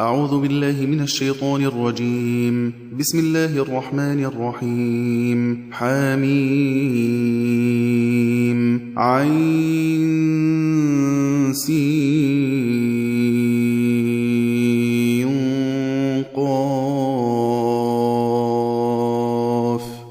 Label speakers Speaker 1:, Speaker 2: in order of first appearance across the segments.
Speaker 1: أعوذ بالله من الشيطان الرجيم. بسم الله الرحمن الرحيم. حميم عين سين قاف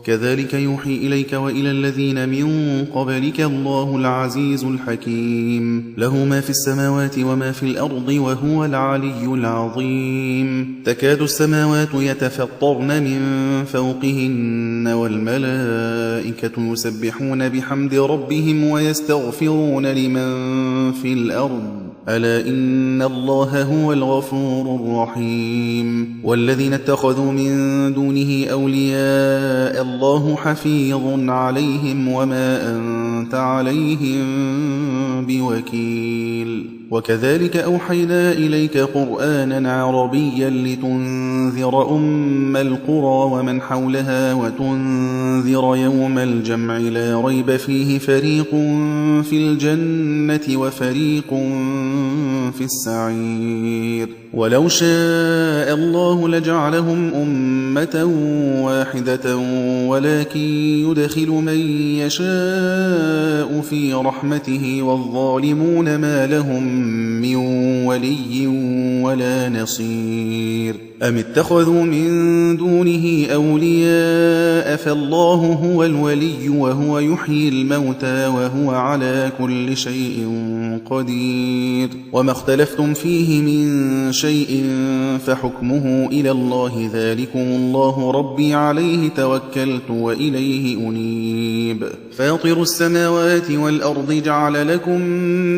Speaker 1: كذلك يوحي إليك وإلى الذين من قبلك الله العزيز الحكيم له ما في السماوات وما في الأرض وهو العلي العظيم تكاد السماوات يتفطرن من فوقهن والملائكة يسبحون بحمد ربهم ويستغفرون لمن في الأرض ألا إن الله هو الغفور الرحيم والذين اتخذوا من دونه أولياء الله حفيظ عليهم وما أنت عليهم بوكيل وكذلك أوحينا إليك قرآنا عربيا لتنذر أم القرى ومن حولها وتنذر يوم الجمع لا ريب فيه فريق في الجنة وفريق في السعير ولو شاء الله لجعلهم أمة واحدة ولكن يدخل من يشاء في رحمته والظالمون ما لهم من ولي ولا نصير أم اتخذوا من دونه أولياء فالله هو الولي وهو يحيي الموتى وهو على كل شيء قدير وما اختلفتم فيه من شيء فحكمه إلى الله ذلكم الله ربي عليه توكلت وإليه أنيب فاطر السماوات والأرض جعل لكم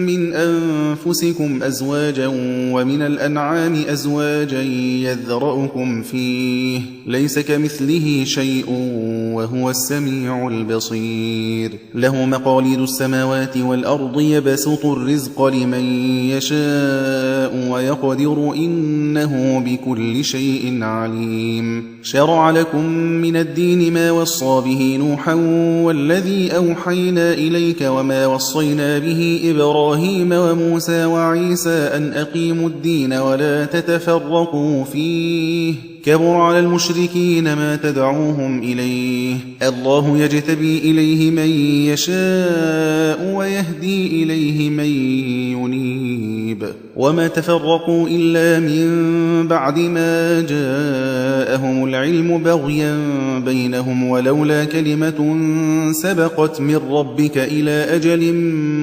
Speaker 1: من أنفسكم أزواجا ومن الأنعام أزواجا يذرأكم فيه ليس كمثله شيء وهو السميع البصير له مقاليد السماوات والأرض يبسط الرزق لمن يشاء ويقدر إنه بكل شيء عليم شرع لكم من الدين ما وصى به نوحا والذي أوحينا إليك وما وصينا به إبراهيم وموسى وعيسى أن أقيموا الدين ولا تتفرقوا فيه كبر على المشركين ما تدعوهم إليه الله يجتبي إليه من يشاء ويهدي إليه من ينيب وما تفرقوا إلا من بعد ما جاءهم العلم بغيا بينهم ولولا كلمة سبقت من ربك إلى أجل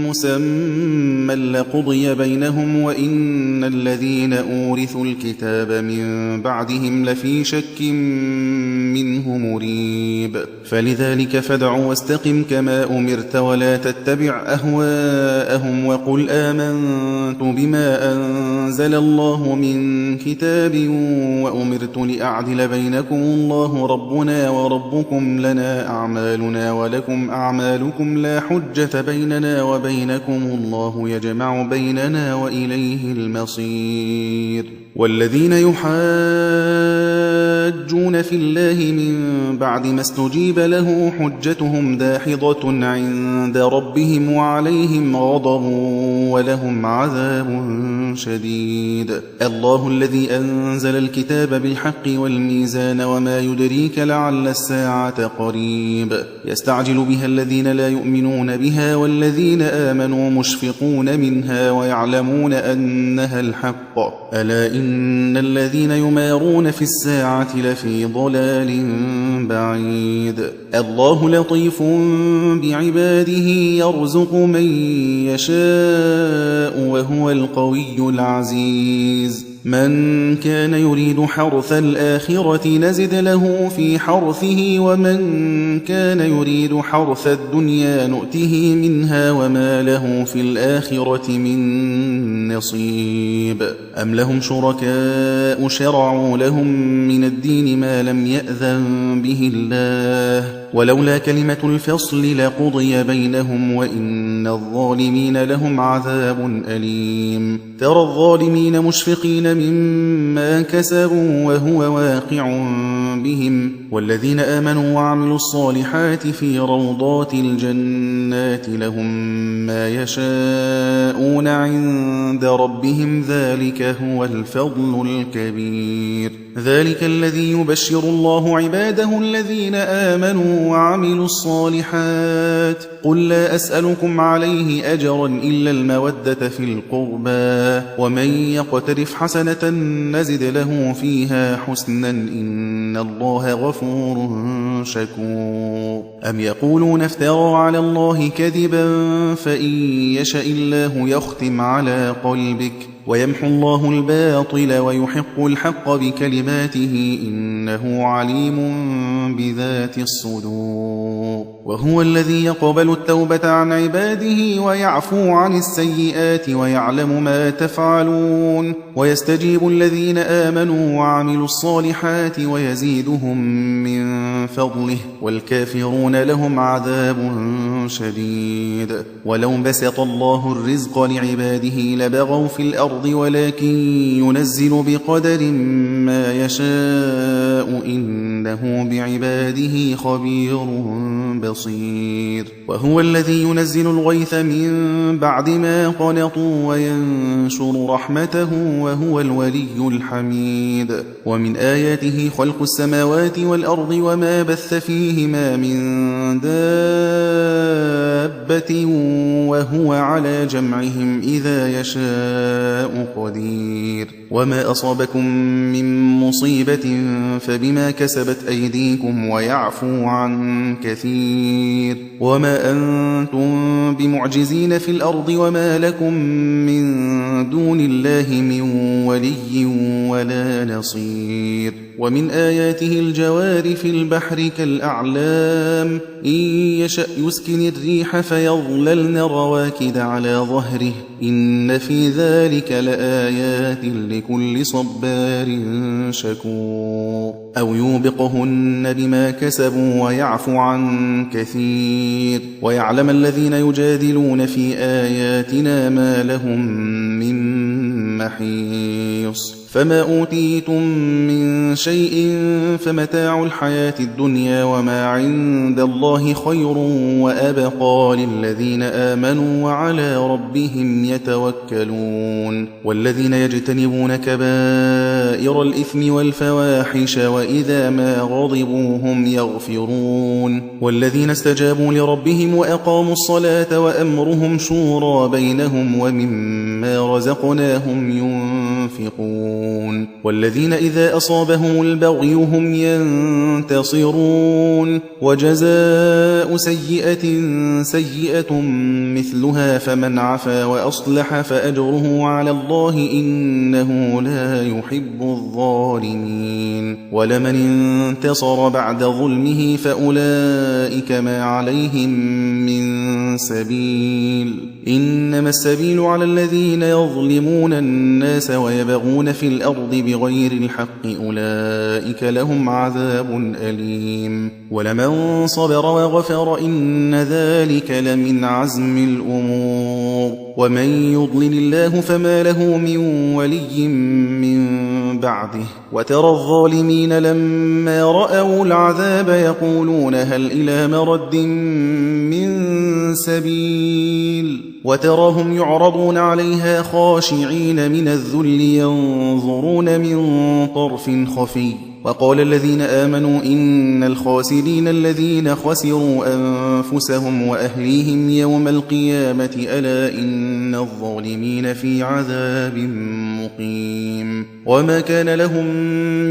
Speaker 1: مسمى لقضي بينهم وإن الذين أورثوا الكتاب من بعدهم لفي شك منه مريب فلذلك فادع واستقم كما أمرت ولا تتبع أهواءهم وقل آمنت بما أنزل الله من كتاب وأمرت لأعدل بينكم الله ربنا وربكم لنا أعمالنا ولكم أعمالكم لا حجة بيننا وبينكم الله يجمع بيننا وإليه المصير والذين يحاجون في الله من بعد ما استجيب له حجتهم داحضة عند ربهم وعليهم غضب ولهم عذاب شديد الله الذي أنزل الكتاب بالحق والميزان وما يدريك لعل الساعة قريب يستعجل بها الذين لا يؤمنون بها والذين آمنوا مشفقون منها ويعلمون أنها الحق ألا إن الذين يمارون في الساعة لفي ضلال بعيد الله لطيف بعباده يرزق من يشاء وهو القوي العزيز من كان يريد حرث الآخرة نزد له في حرثه ومن كان يريد حرث الدنيا نؤته منها وما له في الآخرة من نصيب أم لهم شركاء شرعوا لهم من الدين ما لم يأذن به الله ولولا كلمة الفصل لقضي بينهم وإن الظالمين لهم عذاب أليم ترى الظالمين مشفقين مما كسبوا وهو واقع بهم والذين آمنوا وعملوا الصالحات في روضات الجنات لهم ما يشاءون عند ربهم ذلك هو الفضل الكبير ذلك الذي يبشر الله عباده الذين آمنوا وعملوا الصالحات قل لا أسألكم عليه أجرا إلا المودة في القربى ومن يقترف حسنة نزد له فيها حسنا إن الله غفور شكور أم يقولون افترى على الله كذبا فإن يشأ الله يختم على قلبك ويمحو الله الباطل ويحق الحق بكلماته إنه عليم بذات الصدور وهو الذي يقبل التوبة عن عباده ويعفو عن السيئات ويعلم ما تفعلون ويستجيب الذين آمنوا وعملوا الصالحات ويزيدهم من فضله والكافرون لهم عذاب شديد ولو بسط الله الرزق لعباده لبغوا في الأرض ولكن ينزل بقدر ما يشاء إنه بعباده خبير بصير وهو الذي ينزل الغيث من بعد ما قنطوا وينشر رحمته وهو الولي الحميد ومن آياته خلق السماوات والأرض وما بث فيهما من دابة وهو على جمعهم إذا يشاء قدير وما أصابكم من مصيبة فبما كسبت أيديكم ويعفو عن كثير وما أنتم بمعجزين في الأرض وما لكم من دون الله من ولي ولا نصير ومن آياته الجوار في البحر كالأعلام إن يشأ يسكن الريح فيظللن رواكد على ظهره إن في ذلك لآيات لكل صبار شكور أو يوبقهن بما كسبوا ويعفو عن كثير ويعلم الذين يجادلون في آياتنا ما لهم من محيص فما أوتيتم من شيء فمتاع الحياة الدنيا وما عند الله خير وأبقى للذين آمنوا وعلى ربهم يتوكلون والذين يجتنبون كبائر الإثم والفواحش وإذا ما غضبوا هم يغفرون والذين استجابوا لربهم وأقاموا الصلاة وأمرهم شورى بينهم ومما رزقناهم ينفقون والذين إذا أصابهم البغي هم ينتصرون وجزاء سيئة سيئة مثلها فمن عفا وأصلح فأجره على الله إنه لا يحب الظالمين ولمن انتصر بعد ظلمه فأولئك ما عليهم من سبيل إنما السبيل على الذين يظلمون الناس ويبغون في الأرض بغير الحق أولئك لهم عذاب أليم ولمن صبر وغفر إن ذلك لمن عزم الأمور ومن يضلل الله فما له من ولي من بعده وترى الظالمين لما رأوا العذاب يقولون هل إلى مرد من سبيل وتراهم يعرضون عليها خاشعين من الذل ينظرون من طرف خفي وقال الذين آمنوا إن الخاسرين الذين خسروا أنفسهم وأهليهم يوم القيامة ألا إن الظالمين في عذاب مقيم وما كان لهم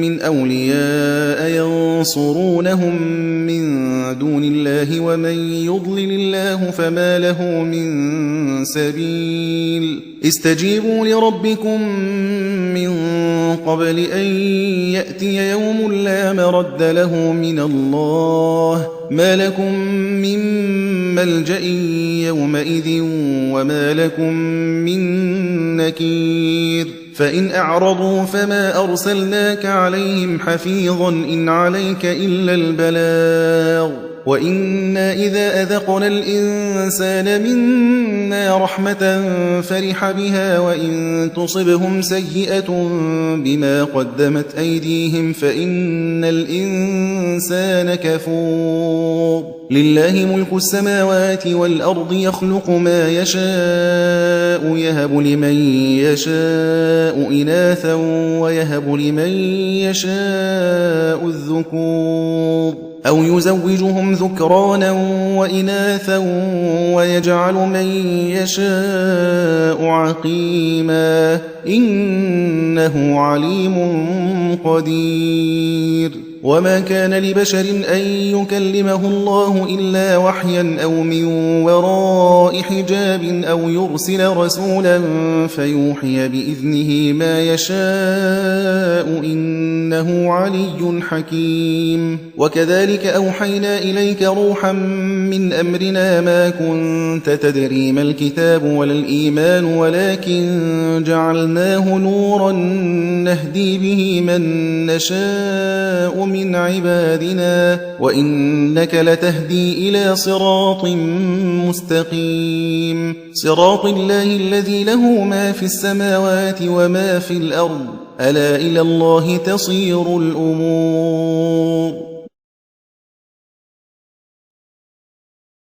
Speaker 1: من أولياء ينصرونهم من دون الله ومن يضلل الله فما له من سبيل استجيبوا لربكم من قبل أن يأتي يوم لا مرد له من الله ما لكم من ملجأ يومئذ وما لكم من نكير فإن أعرضوا فما أرسلناك عليهم حفيظا إن عليك إلا البلاغ وإنا إذا أذقنا الإنسان منا رحمة فرح بها وإن تصبهم سيئة بما قدمت أيديهم فإن الإنسان كفور لله ملك السماوات والأرض يخلق ما يشاء يهب لمن يشاء إناثا ويهب لمن يشاء الذكور أو يزوجهم ذكرانا وإناثا ويجعل من يشاء عقيما إنه عليم قدير وما كان لبشر أن يكلمه الله إلا وحيا أو من وراء حجاب أو يرسل رسولا فيوحي بإذنه ما يشاء إنه علي حكيم وكذلك أوحينا إليك روحا من أمرنا ما كنت تدري ما الكتاب ولا الإيمان ولكن جعلناه نورا نهدي به من نشاء من عبادنا وإنك لتهدي إلى صراط مستقيم صراط الله الذي له ما في السماوات وما في الأرض ألا إلى الله تصير الأمور